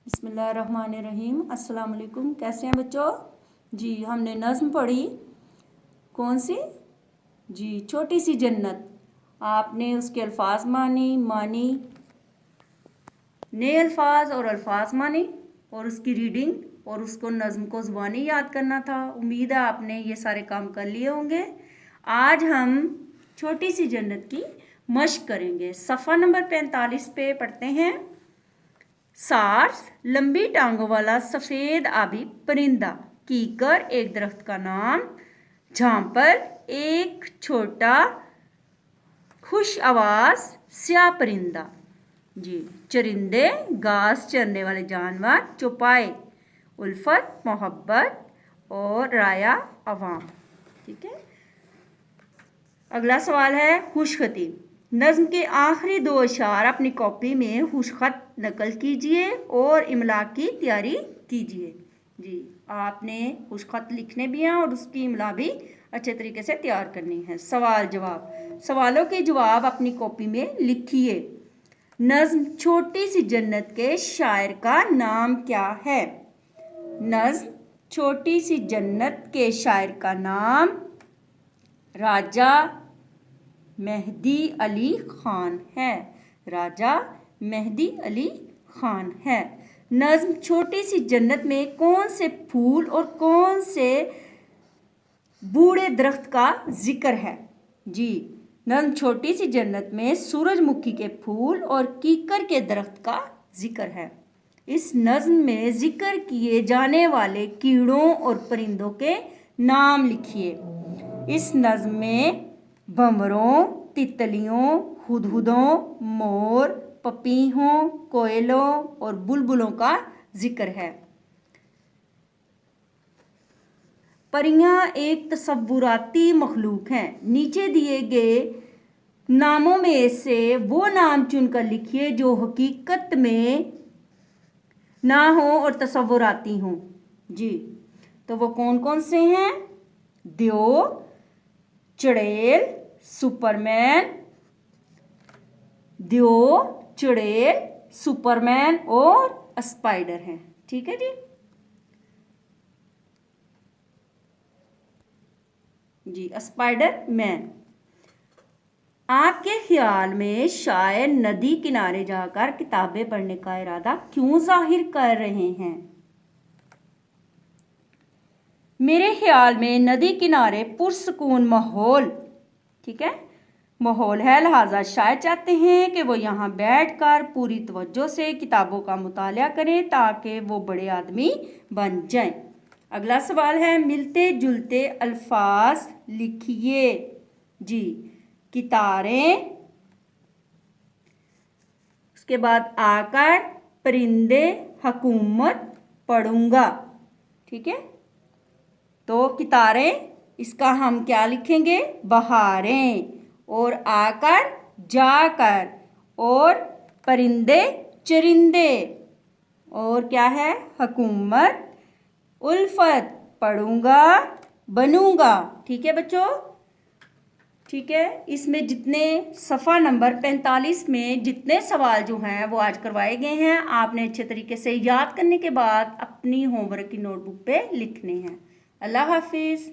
बिस्मिल्लाहिर्रहमानिर्रहीम। अस्सलाम वालेकुम। कैसे हैं बच्चों? जी हमने नज़्म पढ़ी, कौन सी? जी छोटी सी जन्नत। आपने उसके अल्फाज मानी नए अल्फाज और अल्फाज मानी और उसकी रीडिंग और उसको नज़्म को ज़ुबानी याद करना था। उम्मीद है आपने ये सारे काम कर लिए होंगे। आज हम छोटी सी जन्नत की मश्क करेंगे। सफ़ा नंबर 45 पे पढ़ते हैं। सार्स लंबी टांगों वाला सफ़ेद आबी परिंदा, कीकर एक दरख्त का नाम, झांपर एक छोटा खुश आवाज स्याह परिंदा। जी चरिंदे घास चरने वाले जानवर, चौपाए उल्फत मोहब्बत और राया अवाम। ठीक है, अगला सवाल है खुशखती। नज़्म के आखिरी दो अशार अपनी कॉपी में खुशखत नकल कीजिए और इमला की तैयारी कीजिए। जी आपने खुशखत लिखने भी हैं और उसकी इमला भी अच्छे तरीके से तैयार करनी है। सवाल जवाब, सवालों के जवाब अपनी कॉपी में लिखिए। नज़्म छोटी सी जन्नत के शायर का नाम क्या है? नज़्म छोटी सी जन्नत के शायर का नाम राजा मेहदी अली खान है। राजा मेहदी अली खान है। नज़्म छोटी सी जन्नत में कौन से फूल और कौन से बूढ़े दरख्त का जिक्र है? जी नज़्म छोटी सी जन्नत में सूरजमुखी के फूल और कीकर के दरख्त का जिक्र है। इस नज़्म में जिक्र किए जाने वाले कीड़ों और परिंदों के नाम लिखिए। इस नज़्म में भंवरों, तितलियों, हुदहुदों, मोर, पपीहों, कोयलों और बुलबुलों का जिक्र है। परियां एक तसव्वुराती मखलूक हैं। नीचे दिए गए नामों में से वो नाम चुनकर लिखिए जो हकीकत में ना हो और तसव्वुराती हों। जी तो वो कौन कौन से हैं? द्यो, चुड़ैल, सुपरमैन, द्यो, चुड़ैल, सुपरमैन और स्पाइडर हैं। ठीक है जी स्पाइडर मैन। आपके ख्याल में शायर नदी किनारे जाकर किताबें पढ़ने का इरादा क्यों जाहिर कर रहे हैं? मेरे ख्याल में नदी किनारे पुरसकून माहौल, ठीक है, माहौल है, लिहाजा शायद चाहते हैं कि वो यहाँ बैठकर पूरी तवज्जो से किताबों का मुतालिया करें ताकि वो बड़े आदमी बन जाएं। अगला सवाल है मिलते जुलते अल्फाज लिखिए। जी कितारें, उसके बाद आकर, परिंदे, हुकूमत, पढ़ूंगा। ठीक है, तो कितारें इसका हम क्या लिखेंगे? बहारें, और आकर जाकर, और परिंदे चरिंदे, और क्या है? हुकूमत, उल्फत, पढ़ूंगा, बनूंगा। ठीक है बच्चों, ठीक है। इसमें जितने सफ़ा नंबर 45 में जितने सवाल जो हैं वो आज करवाए गए हैं, आपने अच्छे तरीके से याद करने के बाद अपनी होमवर्क की नोटबुक पे लिखने हैं। अल्लाह हाफिज़।